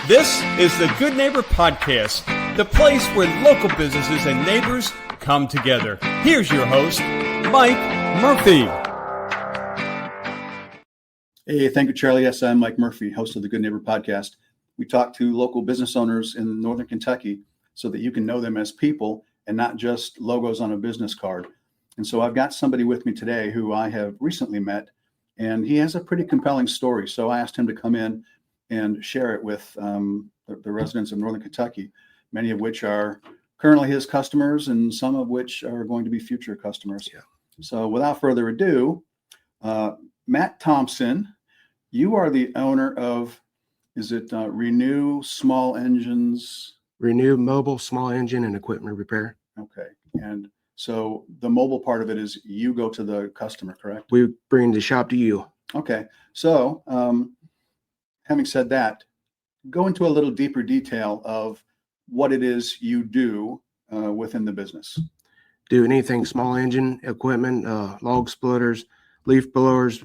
This is the Good Neighbor Podcast, the place where local businesses and neighbors come together. Here's your host, Mike Murphy. Hey, thank you, Charlie. Yes, I'm Mike Murphy, host of the Good Neighbor Podcast. We talk to local business owners in northern Kentucky so that you can know them as people and not just logos on a business card. And so I've got somebody with me today who I have recently met, and he has a pretty compelling story. So I asked him to come in and share it with the residents of northern Kentucky, many of which are currently his customers and some of which are going to be future customers. Yeah. So without further ado, Matt Thompson, you are the owner of, is it Renew Small Engines? Renew Mobile Small Engine and Equipment Repair. Okay. And so the mobile part of it is you go to the customer, correct? We bring the shop to you. Okay. So having said that, go into a little deeper detail of what it is you do within the business. Do anything small engine equipment, log splitters, leaf blowers,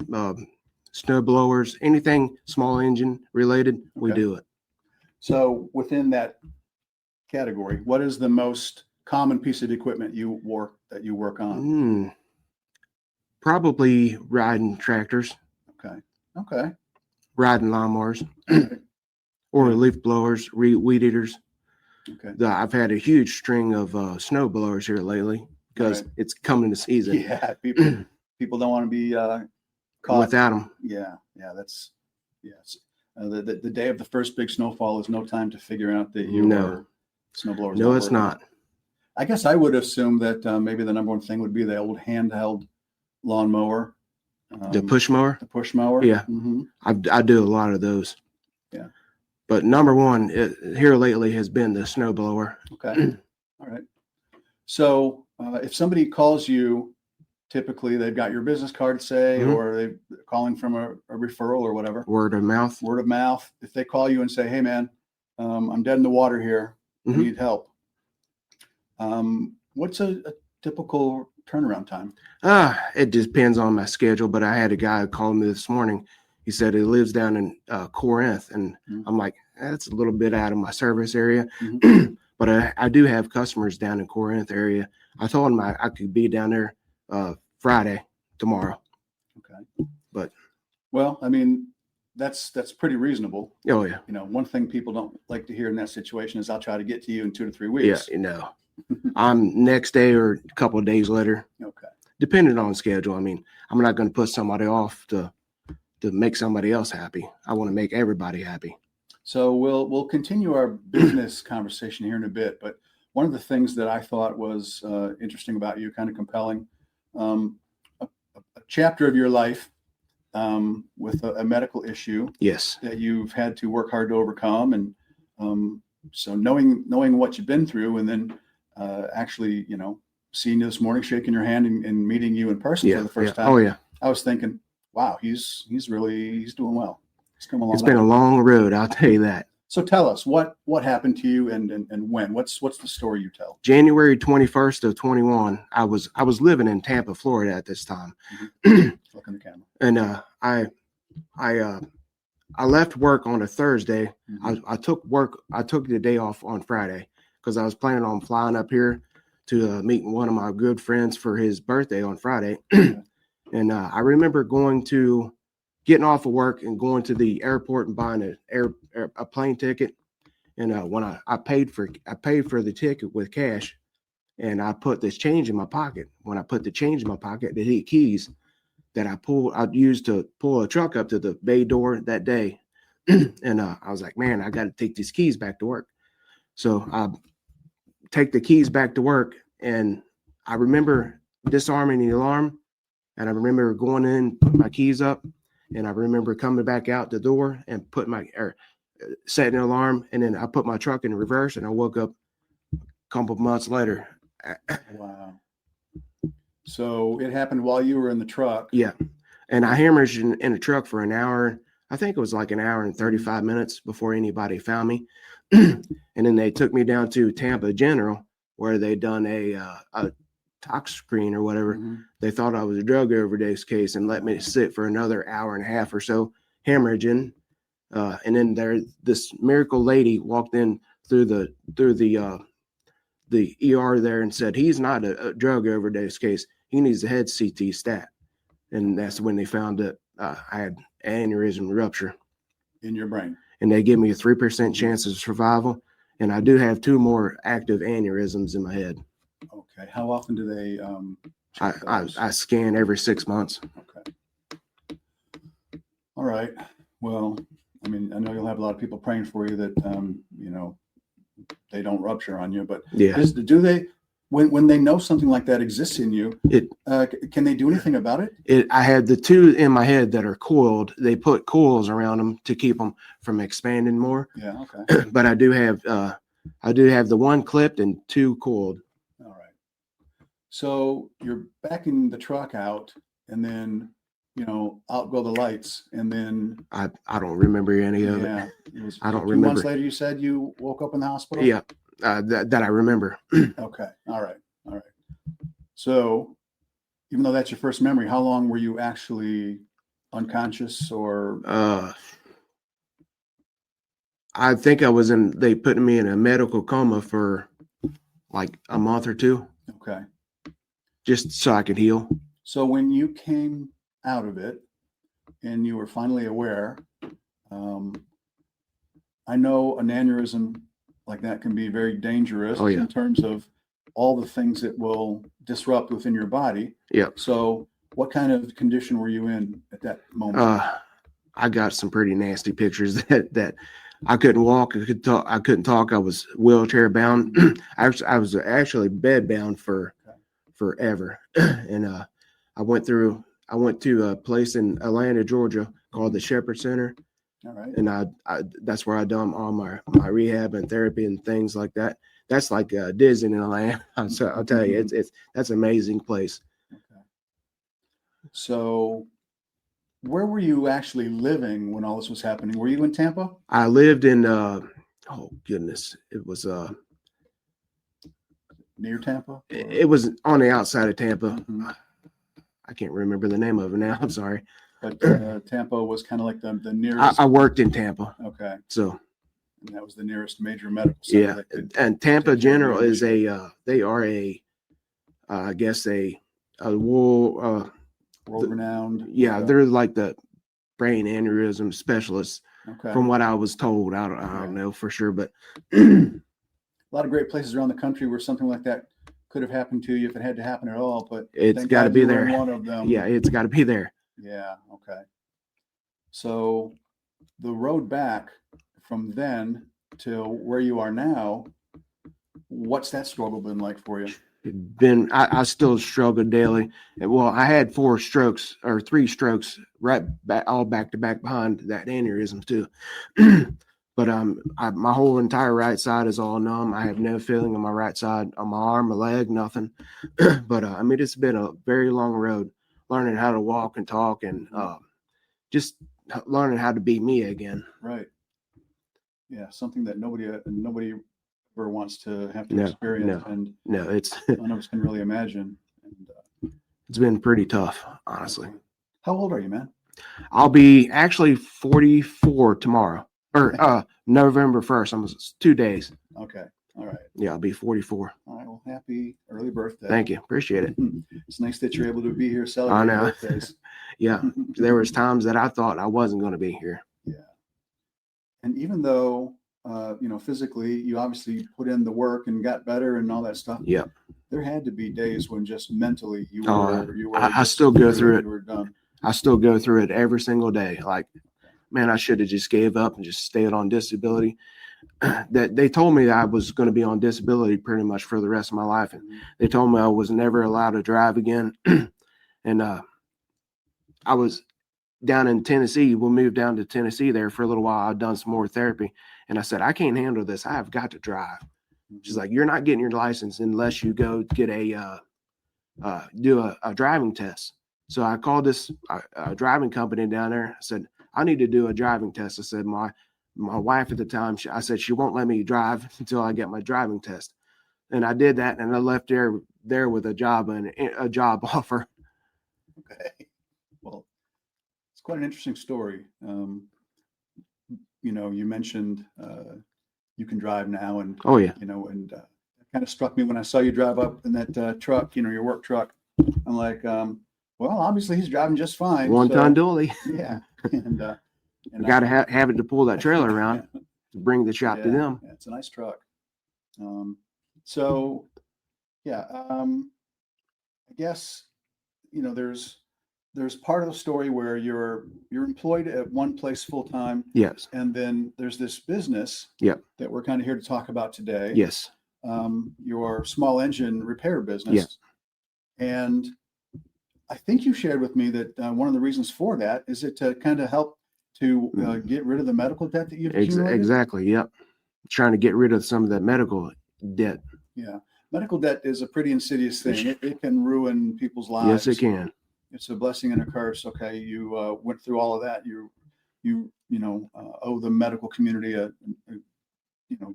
snow blowers, anything small engine related, we do it. So within that category, what is the most common piece of equipment you work on? Probably riding tractors. Okay. Riding lawnmowers or leaf blowers, weed eaters. Okay. I've had a huge string of snow blowers here lately because it's coming to season. Yeah, people don't want to be caught without them. Yeah. The day of the first big snowfall is no time to figure out that you are snowblowers. No, it's not. I guess I would assume that maybe the number one thing would be the old handheld lawnmower. The push mower? The push mower? Yeah. Mm-hmm. I do a lot of those. Yeah. But number one here lately has been the snow blower. Okay. All right. So if somebody calls you, typically they've got your business card, say, or they're calling from a referral or whatever. Word of mouth. If they call you and say, hey, man, I'm dead in the water here. I need help. What's a typical turnaround time? It depends on my schedule, but I had a guy call me this morning. He said he lives down in Corinth, and I'm like, that's a little bit out of my service area. But I do have customers down in Corinth area. I told him I could be down there Friday, tomorrow. Okay. But well, I mean, that's pretty reasonable. Oh yeah. One thing people don't like to hear in that situation is I'll try to get to you in 2 to 3 weeks. Yeah, I'm next day or a couple of days later. Okay. Depending on schedule. I mean, I'm not going to put somebody off to make somebody else happy. I want to make everybody happy. So we'll continue our business conversation here in a bit. But one of the things that I thought was interesting about you, kind of compelling, a chapter of your life with a medical issue. Yes. That you've had to work hard to overcome. And so knowing what you've been through, and then actually, seeing you this morning, shaking your hand and meeting you in person for the first time. Oh yeah. I was thinking, wow, he's doing well. He's come along. It's been a long road, I'll tell you that. So tell us what happened to you and when. What's the story you tell? January 21st of 21. I was living in Tampa, Florida at this time. Look in the camera. And I left work on a Thursday. I took the day off on Friday because I was planning on flying up here to meet one of my good friends for his birthday on Friday. And I remember getting off of work and going to the airport and buying a plane ticket. And when I paid for the ticket with cash, and I put this change in my pocket. When I put the change in my pocket, the keys that I used to pull a truck up to the bay door that day. And I was like, man, I got to take these keys back to work. So I take the keys back to work, and I remember disarming the alarm, and I remember going in, put my keys up, and I remember coming back out the door and setting an alarm, and then I put my truck in reverse, and I woke up a couple of months later. Wow. So it happened while you were in the truck. Yeah. And I hemorrhaged in the truck for an hour. I think it was like an hour and 35 minutes before anybody found me. And then they took me down to Tampa General, where they done a tox screen or whatever. They thought I was a drug overdose case and let me sit for another hour and a half or so hemorrhaging. And then this miracle lady walked in through the ER there and said, he's not a drug overdose case. He needs a head CT stat. And that's when they found that I had aneurysm rupture In your brain. and they gave me a 3% chance of survival. And I do have 2 more active aneurysms in my head. Okay. How often do they check those? I scan every 6 months. Okay. All right. Well, I mean, I know you'll have a lot of people praying for you that, they don't rupture on you, but Yeah. do they, when they know something like that exists in you, can they do anything about it? I had the 2 in my head that are coiled. They put coils around them to keep them from expanding more. Yeah. Okay. But I do have the 1 clipped and 2 coiled. All right. So you're backing the truck out, and then out go the lights, and then I don't remember any of it. It was I don't 2 remember. months later, you said you woke up in the hospital. Yeah, that I remember. Okay. All right. So, even though that's your first memory, how long were you actually unconscious, or? I think they put me in a medical coma for like a month or 2. Okay. Just so I could heal. So when you came out of it and you were finally aware, I know an aneurysm like that can be very dangerous in terms of all the things it will disrupt within your body. Yeah. So what kind of condition were you in at that moment? I got some pretty nasty pictures that I couldn't walk. I couldn't talk. I was wheelchair bound. I was actually bed bound for forever. And I went to a place in Atlanta, Georgia called the Shepherd Center. All right. And I that's where I done all my rehab and therapy and things like that. That's like Disneyland. So I'll tell you, that's an amazing place. Okay. So where were you actually living when all this was happening? Were you in Tampa? I lived in oh goodness, it was near Tampa? It was on the outside of Tampa. Mm-hmm. I can't remember the name of it now. I'm sorry. But Tampa was kind of like the nearest. I worked in Tampa. Okay. So. And that was the nearest major medical center. Yeah, and Tampa General is they are I guess a world renowned. Yeah, they're like the brain aneurysm specialists. Okay. From what I was told, I don't know for sure, but a lot of great places around the country where something like that could have happened to you if it had to happen at all. But it's got to be there. One of them. Yeah, it's got to be there. Yeah. Okay. So the road back from then till where you are now, what's that struggle been like for you? I still struggle daily. Well, I had 3 strokes right back, all back to back behind that aneurysm too. But my whole entire right side is all numb. I have no feeling on my right side, on my arm, my leg, nothing. But I mean, it's been a very long road, learning how to walk and talk, and just learning how to be me again. Right. Yeah, something that nobody ever wants to have to experience. No, it's none of us can really imagine. And, it's been pretty tough, honestly. How old are you, man? I'll be actually 44 tomorrow, or November 1st. Almost 2 days. Okay. All right. Yeah, I'll be 44. All right. Well, happy early birthday. Thank you. Appreciate it. It's nice that you're able to be here celebrating birthdays. Yeah. There was times that I thought I wasn't going to be here. Yeah. And even though, physically you obviously put in the work and got better and all that stuff. Yeah. There had to be days when just mentally you were. I still go through it. You were done. I still go through it every single day. Like, man, I should have just gave up and just stayed on disability. That they told me that I was going to be on disability pretty much for the rest of my life, and they told me I was never allowed to drive again. And I was down in Tennessee. We moved down to Tennessee there for a little while. I'd done some more therapy, and I said, I can't handle this. I have got to drive. She's like, you're not getting your license unless you go get do a driving test. So I called this driving company down there. I said, I need to do a driving test. I said, my wife at the time, I said, she won't let me drive until I get my driving test. And I did that, and I left there with a job and a job offer. Okay. Well, it's quite an interesting story. you mentioned you can drive now, and Oh yeah. and it kind of struck me when I saw you drive up in that truck, your work truck. I'm like, well, obviously he's driving just fine. One-ton dually. Yeah, and You got to have it to pull that trailer around to bring the shop to them. Yeah, it's a nice truck. So, yeah, I guess there's part of the story where you're employed at one place full time. Yes. And then there's this business. Yep. That we're kind of here to talk about today. Yes. Your small engine repair business. Yes. And I think you shared with me that one of the reasons for that is it to kind of help to get rid of the medical debt that you've accumulated? Exactly. Yep. Trying to get rid of some of that medical debt. Yeah. Medical debt is a pretty insidious thing. It can ruin people's lives. Yes, it can. It's a blessing and a curse. Okay. You went through all of that. You owe the medical community a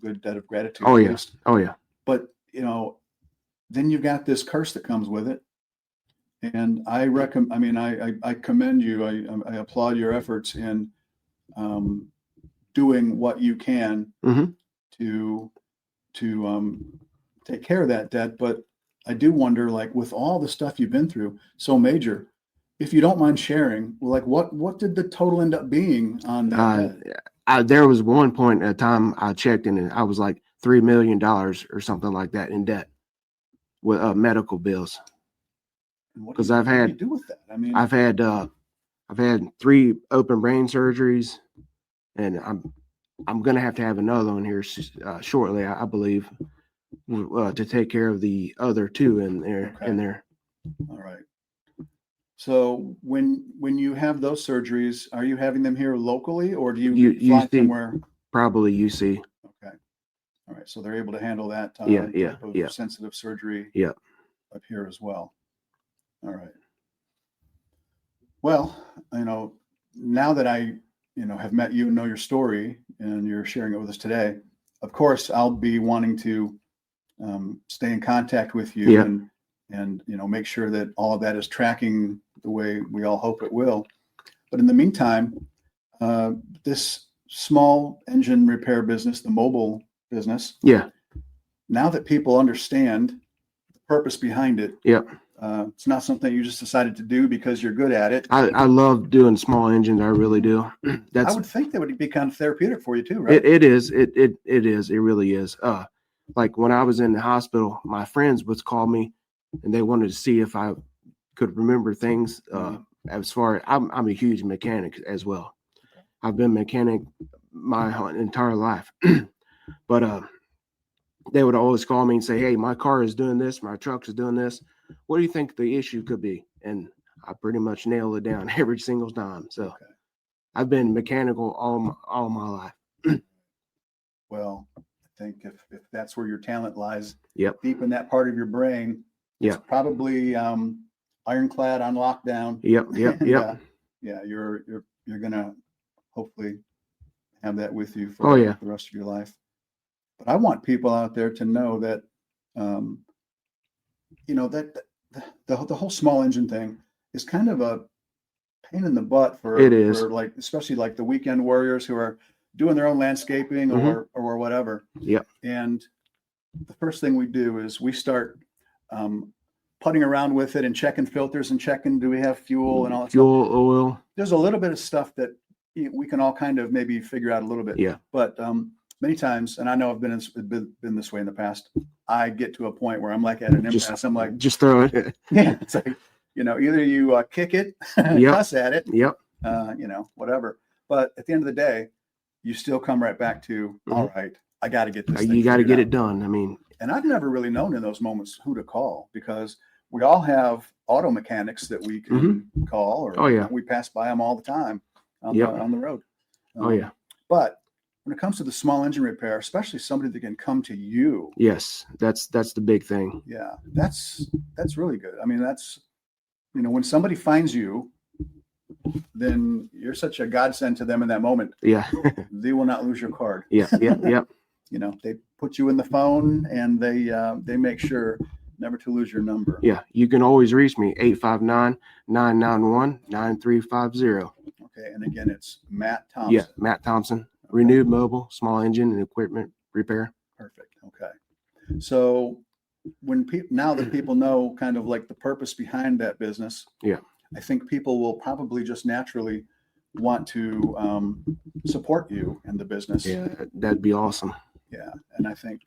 good debt of gratitude. Oh, yeah. Oh, yeah. But, then you've got this curse that comes with it. And I commend you. I applaud your efforts in doing what you can to take care of that debt. But I do wonder, like, with all the stuff you've been through, so major, if you don't mind sharing, like, what did the total end up being on that? There was one point at a time I checked and I was like $3 million or something like that in debt with medical bills. Because I've had do with that? I mean, I've had 3 open brain surgeries, and I'm gonna have to have another one here shortly, I believe, to take care of the other 2 in there. Okay. In there. All right. So when you have those surgeries, are you having them here locally, or do you fly somewhere? Probably UC. Okay. All right. So they're able to handle that sensitive surgery up here as well. All right. Well, now that I, have met you and know your story and you're sharing it with us today, of course, I'll be wanting to stay in contact with you and make sure that all of that is tracking the way we all hope it will. But in the meantime, this small engine repair business, the mobile business, now that people understand the purpose behind it, it's not something you just decided to do because you're good at it. I love doing small engines. I really do. I would think that would be kind of therapeutic for you too, right? It is. It is. It really is. Like when I was in the hospital, my friends would call me and they wanted to see if I could remember things. As far as I'm a huge mechanic as well. I've been a mechanic my entire life, but they would always call me and say, "Hey, my car is doing this. My truck is doing this. What do you think the issue could be?" And I pretty much nail it down every single time. So I've been mechanical all my life. Well, I think if that's where your talent lies, deep in that part of your brain, it's probably ironclad on lockdown. Yep. You're gonna hopefully have that with you for the rest of your life. But I want people out there to know that that the whole small engine thing is kind of a pain in the butt for like, especially like the weekend warriors who are doing their own landscaping or whatever. And the first thing we do is we start putting around with it and checking filters and checking, do we have fuel and all that fuel, stuff. oil. There's a little bit of stuff that we can all kind of maybe figure out a little bit. But many times, and I know I've been this way in the past, I get to a point where I'm like at an impasse. I'm like, just throw it. It's like, either you kick it, cuss at it, whatever. But at the end of the day, you still come right back to, all right, I got to get this. You got to get it done. I mean, and I've never really known in those moments who to call, because we all have auto mechanics that we can call, or we pass by them all the time on the road. But when it comes to the small engine repair, especially somebody that can come to you. Yes, that's the big thing. Yeah, that's really good. I mean, that's, when somebody finds you, then you're such a godsend to them in that moment. They will not lose your card. They put you in the phone and they make sure never to lose your number. You can always reach me, 859-991-9350. Okay, and again, it's Matt Thompson. Matt Thompson. renewed mobile, small engine and equipment repair. Perfect. Okay. So when now that people know kind of like the purpose behind that business, Yeah. I think people will probably just naturally want to support you in the business. Yeah, that'd be awesome. Yeah. And I think,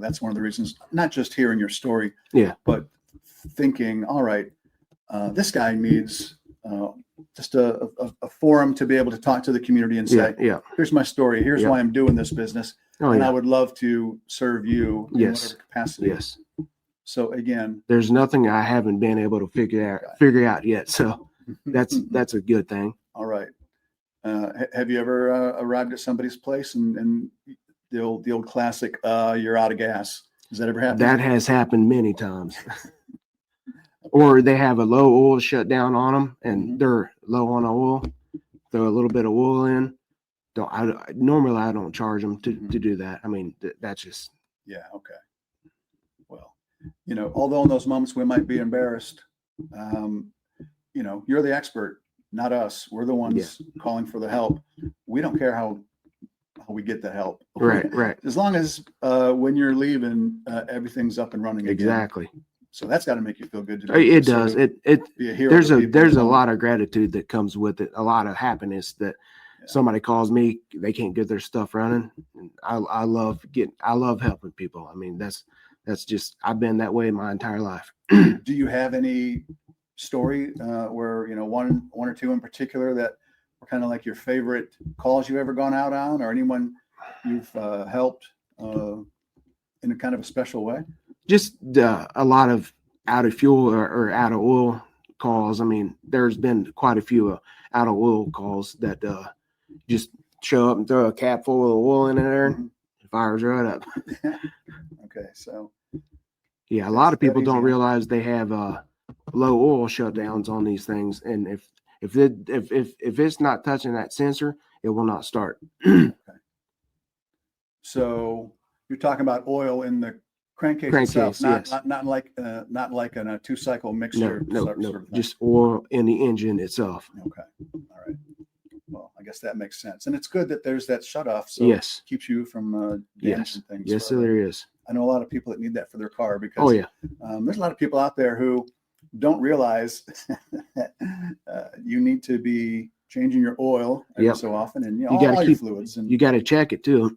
that's one of the reasons, not just hearing your story, Yeah. but thinking, all right, this guy needs just a forum to be able to talk to the community and say, Yeah. here's my story. Here's Yeah. why I'm doing this business. Oh, and yeah. I would love to serve you in Yes. whatever capacity. Yes. So again, There's nothing I haven't been able to figure out yet. So that's a good thing. all right. Have you ever arrived at somebody's place and the old classic, you're out of gas? Has that ever happened? That has happened many times. Or they have a low oil shutdown on them and they're low on oil. Throw a little bit of oil in. Normally I don't charge them to do that. I mean, that's just. Yeah. Okay. Well, although in those moments we might be embarrassed, you're the expert, not us. We're the ones calling for the help. We don't care how we get the help. Right. As long as when you're leaving, everything's up and running again. Exactly. So that's got to make you feel good. It does. Be a hero. There's a lot of gratitude that comes with it. A lot of happiness that somebody calls me, they can't get their stuff running. And I love helping people. I mean, that's just, I've been that way my entire life. Do you have any story where, one or two in particular that were kind of like your favorite calls you've ever gone out on, or anyone you've helped in a kind of a special way? Just a lot of out of fuel or out of oil calls. I mean, there's been quite a few out of oil calls that just show up and throw a cap full of oil in there and it fires right up. Okay, so yeah, a lot of people don't realize they have low oil shutdowns on these things, and if it's not touching that sensor, it will not start. Okay. So you're talking about oil in the crankcase itself, not like in a 2-cycle mixture. No, sort of thing. Just oil in the engine itself. Okay, all right. Well, I guess that makes sense, and it's good that there's that shutoff, so it keeps you from damaging things. Yes, there is. I know a lot of people that need that for their car because there's a lot of people out there who don't realize that you need to be changing your oil every so often, and all your fluids, and you got to check it too.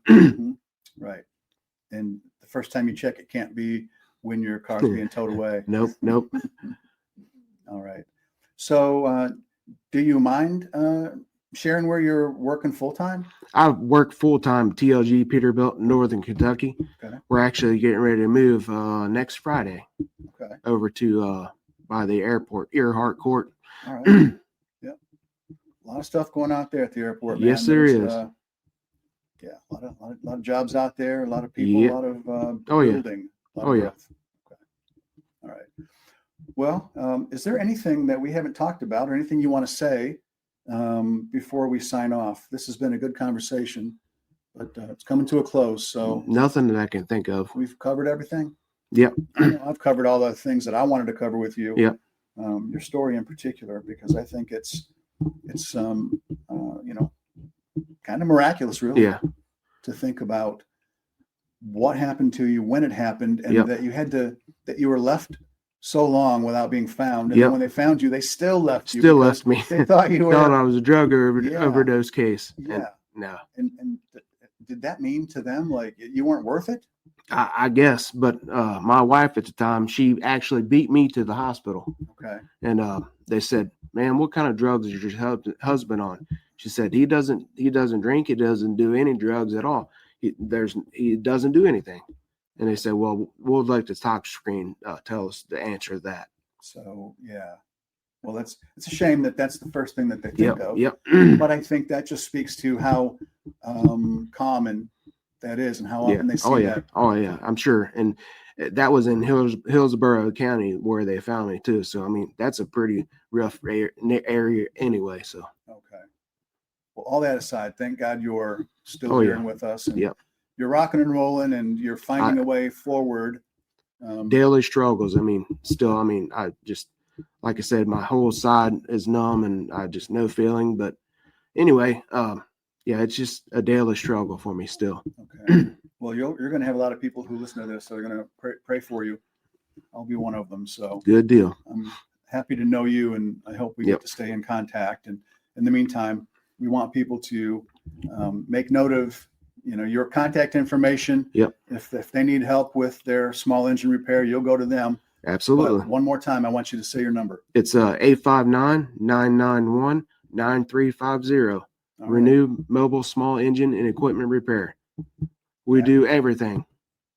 Right. And the first time you check it can't be when your car's being towed away. Nope. All right. So, do you mind sharing where you're working full time? I work full time TLG Peterbilt, Northern Kentucky. Okay. We're actually getting ready to move next Friday. Okay. Over to by the airport, Earhart Court. All right. Yep. A lot of stuff going out there at the airport, man. Yes, there is. A lot of jobs out there, a lot of people, a lot of building. Okay. All right. Well, is there anything that we haven't talked about or anything you want to say before we sign off? This has been a good conversation, but it's coming to a close. So nothing that I can think of. We've covered everything. Yep. I've covered all the things that I wanted to cover with you. Yep. Your story in particular, because I think it's kind of miraculous, really. Yeah. To think about what happened to you, when it happened, and that you were left so long without being found. And then when they found you, they still left you. Still left me. They thought you were. Thought I was a drug overdose case. Yeah. No. And did that mean to them like you weren't worth it? I guess, but my wife at the time, she actually beat me to the hospital. Okay. And they said, "Man, what kind of drugs is your husband on?" She said, "He doesn't drink. He doesn't do any drugs at all. He doesn't do anything." And they said, "Well, we'll let the tox screen tell us the answer to that." So yeah. Well, it's a shame that that's the first thing that they think of. Yep. But I think that just speaks to how common that is and how often they see that. Oh yeah, I'm sure. And that was in Hillsborough County where they found me too. So I mean, that's a pretty rough area anyway. So okay. Well, all that aside, thank God you're still here with us. And you're rocking and rolling, and you're finding a way forward. Daily struggles. I mean, I just, like I said, my whole side is numb, and I just no feeling. But anyway, Yeah, it's just a daily struggle for me still. Okay. Well, you're going to have a lot of people who listen to this that are going to pray for you. I'll be one of them. So Good deal. I'm happy to know you, and I hope we get to stay in contact. And in the meantime, we want people to make note of, your contact information. Yep. If they need help with their small engine repair, you'll go to them. Absolutely. But one more time, I want you to say your number. It's 859-991-9350. Renew Mobile Small Engine and Equipment Repair. We do everything.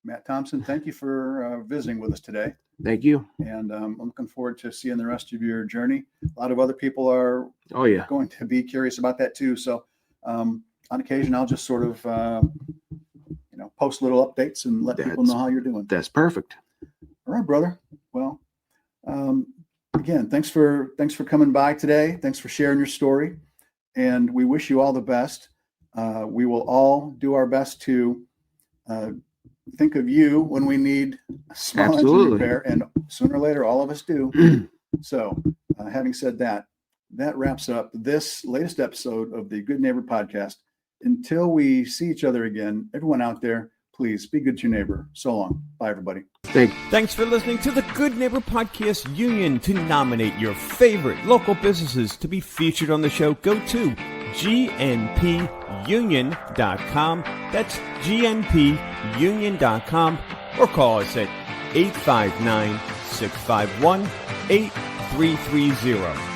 Matt Thompson, thank you for visiting with us today. Thank you. And I'm looking forward to seeing the rest of your journey. A lot of other people are going to be curious about that too. So on occasion, I'll just sort of, post little updates and let people know how you're doing. That's perfect. All right, brother. Well, again, thanks for coming by today. Thanks for sharing your story. And we wish you all the best. We will all do our best to think of you when we need a small engine repair, and sooner or later, all of us do. So, having said that, that wraps up this latest episode of the Good Neighbor Podcast. Until we see each other again, everyone out there, please be good to your neighbor. So long. Bye, everybody. Thanks for listening to the Good Neighbor Podcast Union. To nominate your favorite local businesses to be featured on the show, go to gnpunion.com. That's gnpunion.com, or call us at 859-651-8330.